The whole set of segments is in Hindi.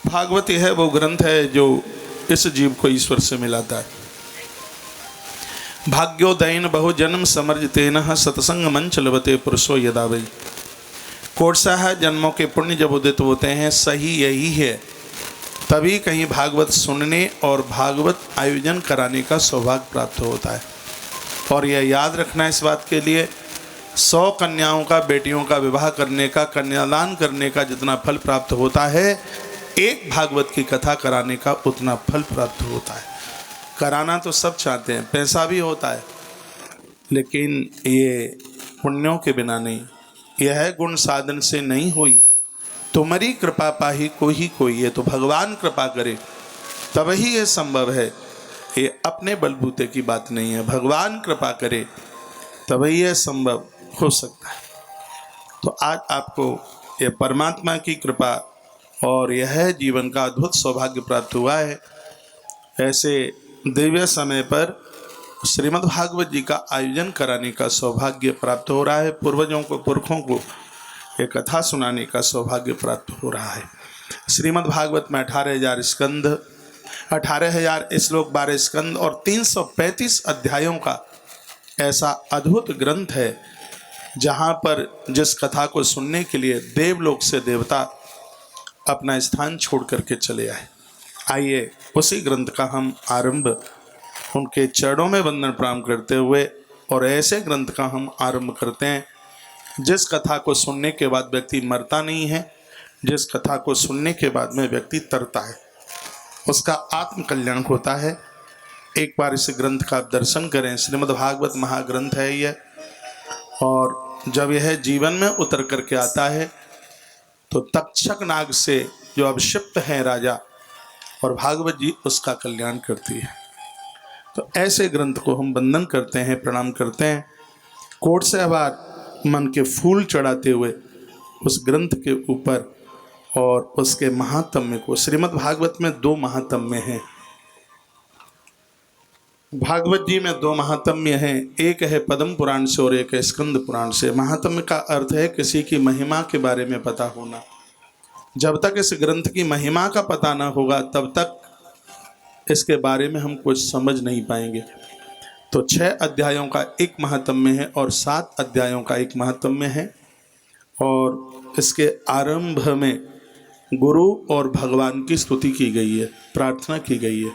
भागवत यह वो ग्रंथ है जो इस जीव को ईश्वर से मिलाता है। भाग्योदयन बहु जन्म समर्जितेन सत्संग मंच लभते पुरुषो यदा वै। कोटशाह जन्मों के पुण्य जब उदित होते हैं, सही यही है, तभी कहीं भागवत सुनने और भागवत आयोजन कराने का सौभाग्य प्राप्त होता है। और यह याद रखना इस बात के लिए, 100 कन्याओं का, बेटियों का विवाह करने का, कन्यादान करने का जितना फल प्राप्त होता है, एक भागवत की कथा कराने का उतना फल प्राप्त होता है। कराना तो सब चाहते हैं, पैसा भी होता है, लेकिन ये पुण्यों के बिना नहीं। यह गुण साधन से नहीं हुई, तुम्हारी कृपा पाही कोई कोई। ये तो भगवान कृपा करे तब ही ये संभव है, ये अपने बलबूते की बात नहीं है। भगवान कृपा करे तभी यह संभव हो सकता है। तो आज आपको ये परमात्मा की कृपा और यह जीवन का अद्भुत सौभाग्य प्राप्त हुआ है। ऐसे दिव्य समय पर श्रीमद् भागवत जी का आयोजन कराने का सौभाग्य प्राप्त हो रहा है। पूर्वजों को, पुरखों को ये कथा सुनाने का सौभाग्य प्राप्त हो रहा है। श्रीमद् भागवत में 18,000 स्कंद, 18,000 श्लोक, 12 स्कंद और 335 अध्यायों का ऐसा अद्भुत ग्रंथ है, जहाँ पर जिस कथा को सुनने के लिए देवलोक से देवता अपना स्थान छोड़ करके चले आए। आइए उसी ग्रंथ का हम आरंभ उनके चरणों में वंदन प्रणाम करते हुए, और ऐसे ग्रंथ का हम आरंभ करते हैं जिस कथा को सुनने के बाद व्यक्ति मरता नहीं है, जिस कथा को सुनने के बाद में व्यक्ति तरता है, उसका आत्म कल्याण होता है। एक बार इस ग्रंथ का आप दर्शन करें। श्रीमद् भागवत महाग्रंथ है यह, और जब यह जीवन में उतर करके आता है तो तक्षक नाग से जो अभिषिप्त है राजा, और भागवत जी उसका कल्याण करती है। तो ऐसे ग्रंथ को हम वंदन करते हैं, प्रणाम करते हैं, कोट से आभार मन के फूल चढ़ाते हुए उस ग्रंथ के ऊपर और उसके महात्म्य को। श्रीमद् भागवत में 2 महात्म्य हैं। भागवत जी में 2 महात्म्य हैं, एक है पद्म पुराण से और एक है स्कंद पुराण से। महात्म्य का अर्थ है किसी की महिमा के बारे में पता होना। जब तक इस ग्रंथ की महिमा का पता ना होगा तब तक इसके बारे में हम कुछ समझ नहीं पाएंगे। तो 6 अध्यायों का एक महात्म्य है और 7 अध्यायों का एक महात्म्य है, और इसके आरंभ में गुरु और भगवान की स्तुति की गई है, प्रार्थना की गई है।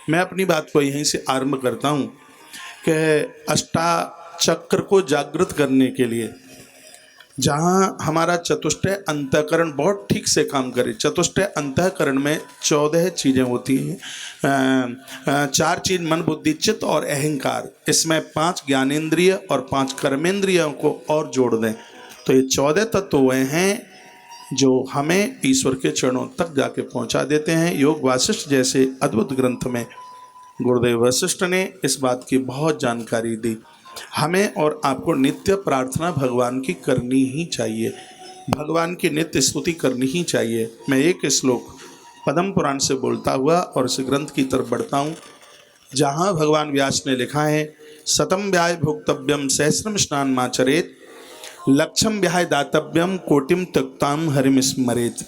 मैं अपनी बात को यहीं से आरंभ करता हूँ कि अष्टाचक्र को जागृत करने के लिए, जहाँ हमारा चतुष्टय अंतःकरण बहुत ठीक से काम करे। चतुष्टय अंतःकरण में 14 चीज़ें होती हैं, 4 चीज़ मन बुद्धि चित्त और अहंकार। इसमें 5 ज्ञानेंद्रिय और 5 कर्मेंद्रियों को और जोड़ दें तो ये 14 तत्व वह हैं जो हमें ईश्वर के चरणों तक जाके पहुंचा देते हैं। योग वासिष्ठ जैसे अद्भुत ग्रंथ में गुरुदेव वशिष्ठ ने इस बात की बहुत जानकारी दी। हमें और आपको नित्य प्रार्थना भगवान की करनी ही चाहिए, भगवान की नित्य स्तुति करनी ही चाहिए। मैं एक श्लोक पद्म पुराण से बोलता हुआ और इस ग्रंथ की तरफ बढ़ता हूँ, जहाँ भगवान व्यास ने लिखा है, शतम व्याय भोक्तव्यम सहस्रम स्नान माचरेत, लक्षम व्याय दातव्यम कोटिम त्यक्ताम हरिम स्मरेत।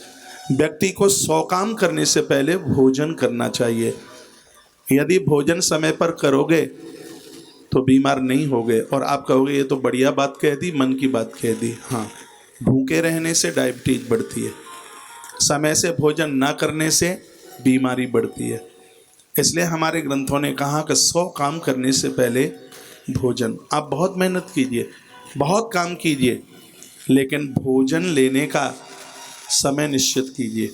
व्यक्ति को 100 काम करने से पहले भोजन करना चाहिए। यदि भोजन समय पर करोगे तो बीमार नहीं होगे। और आप कहोगे ये तो बढ़िया बात कह दी, मन की बात कह दी। हाँ, भूखे रहने से डायबिटीज बढ़ती है, समय से भोजन ना करने से बीमारी बढ़ती है। इसलिए हमारे ग्रंथों ने कहा कि 100 काम करने से पहले भोजन। आप बहुत मेहनत कीजिए, बहुत काम कीजिए, लेकिन भोजन लेने का समय निश्चित कीजिए।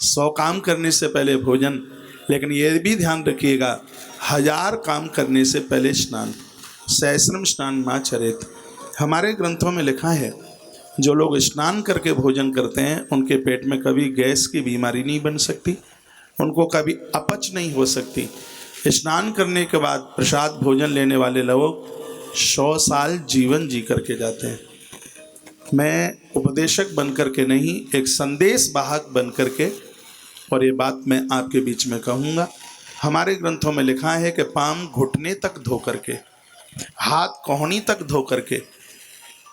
100 काम करने से पहले भोजन, लेकिन ये भी ध्यान रखिएगा 1000 काम करने से पहले स्नान। सहस्रम स्नान मां चरेत। हमारे ग्रंथों में लिखा है जो लोग स्नान करके भोजन करते हैं उनके पेट में कभी गैस की बीमारी नहीं बन सकती, उनको कभी अपच नहीं हो सकती। स्नान करने के बाद प्रसाद भोजन लेने वाले लोग 100 साल जीवन जी करके जाते हैं। मैं उपदेशक बन करके नहीं, एक संदेश वाहक बन करके, और ये बात मैं आपके बीच में कहूँगा। हमारे ग्रंथों में लिखा है कि पाँव घुटने तक धो करके, हाथ कोहनी तक धो करके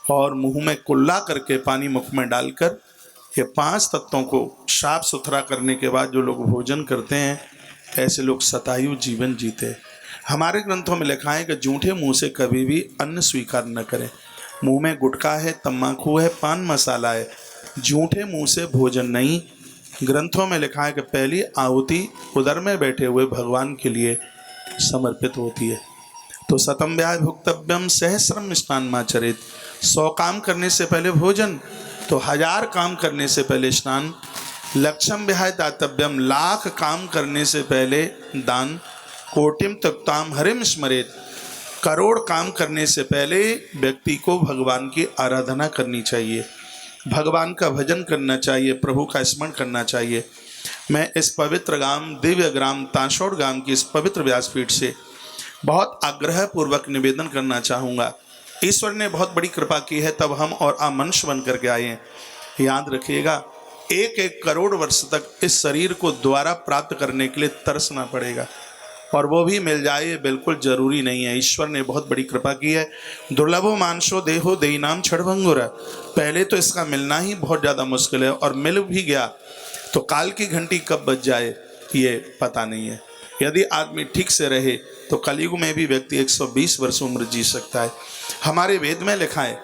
और मुंह में कुल्ला करके पानी मुख में डालकर ये 5 तत्वों को साफ सुथरा करने के बाद जो लोग भोजन करते हैं, ऐसे लोग शतायु जीवन जीते। हमारे ग्रंथों में लिखा है कि जूठे मुंह से कभी भी अन्न स्वीकार न करें। मुंह में गुटखा है, तम्बाकू है, पान मसाला है, जूठे मुंह से भोजन नहीं। ग्रंथों में लिखा है कि पहली आहुति उदर में बैठे हुए भगवान के लिए समर्पित होती है। तो शतम व्याय भुक्तव्यम सहस्रम स्नान माचरित। 100 काम करने से पहले भोजन, तो 1000 काम करने से पहले स्नान। लक्षम व्याय दातव्यम, लाख काम करने से पहले दान। कोटिम तक्ताम हरिम स्मरेत, करोड़ काम करने से पहले व्यक्ति को भगवान की आराधना करनी चाहिए, भगवान का भजन करना चाहिए, प्रभु का स्मरण करना चाहिए। मैं इस पवित्र गांव दिव्य ग्राम तांशोड़ गांव की इस पवित्र व्यासपीठ से बहुत आग्रह पूर्वक निवेदन करना चाहूँगा। ईश्वर ने बहुत बड़ी कृपा की है, तब हम और आप मनुष्य बन करके आए हैं। याद रखिएगा, 1-1 करोड़ वर्ष तक इस शरीर को दोबारा प्राप्त करने के लिए तरसना पड़ेगा, और वो भी मिल जाए ये बिल्कुल जरूरी नहीं है। ईश्वर ने बहुत बड़ी कृपा की है। दुर्लभो मानसो देहो देईनाम क्षणभंगुर। पहले तो इसका मिलना ही बहुत ज़्यादा मुश्किल है, और मिल भी गया तो काल की घंटी कब बज जाए ये पता नहीं है। यदि आदमी ठीक से रहे तो कलयुग में भी व्यक्ति 120 वर्ष उम्र जी सकता है। हमारे वेद में लिखा है,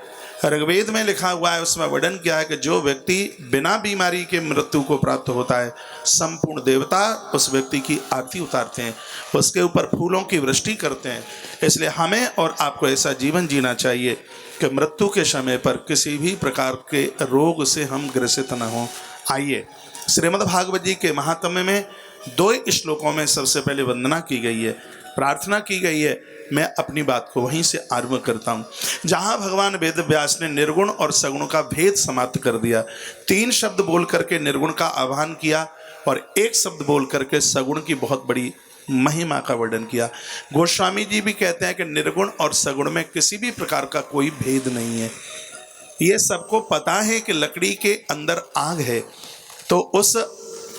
ऋग्वेद में लिखा हुआ है, उसमें वर्णन किया है कि जो व्यक्ति बिना बीमारी के मृत्यु को प्राप्त होता है, संपूर्ण देवता उस व्यक्ति की आरती उतारते हैं, उसके ऊपर फूलों की वृष्टि करते हैं। इसलिए हमें और आपको ऐसा जीवन जीना चाहिए कि मृत्यु के समय पर किसी भी प्रकार के रोग से हम ग्रसित न हों। आइए, श्रीमद् भागवत जी के महात्म्य में 2 श्लोकों में सबसे पहले वंदना की गई है, प्रार्थना की गई है। मैं अपनी बात को वहीं से आरंभ करता हूँ, जहाँ भगवान वेद व्यास ने निर्गुण और सगुण का भेद समाप्त कर दिया। 3 शब्द बोल करके निर्गुण का आह्वान किया और 1 शब्द बोल करके सगुण की बहुत बड़ी महिमा का वर्णन किया। गोस्वामी जी भी कहते हैं कि निर्गुण और सगुण में किसी भी प्रकार का कोई भेद नहीं है। ये सबको पता है कि लकड़ी के अंदर आग है, तो उस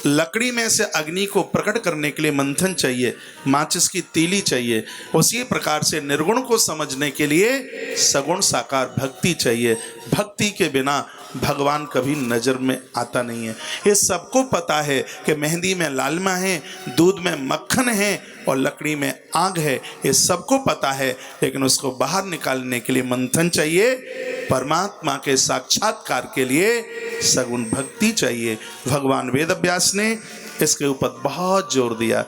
लकड़ी में से अग्नि को प्रकट करने के लिए मंथन चाहिए, माचिस की तीली चाहिए। उसी प्रकार से निर्गुण को समझने के लिए सगुण साकार भक्ति चाहिए। भक्ति के बिना भगवान कभी नज़र में आता नहीं है। ये सबको पता है कि मेहंदी में लालिमा है, दूध में मक्खन है और लकड़ी में आग है। ये सबको पता है, लेकिन उसको बाहर निकालने के लिए मंथन चाहिए। परमात्मा के साक्षात्कार के लिए सगुण भक्ति चाहिए। भगवान वेद व्यास ने इसके ऊपर बहुत जोर दिया।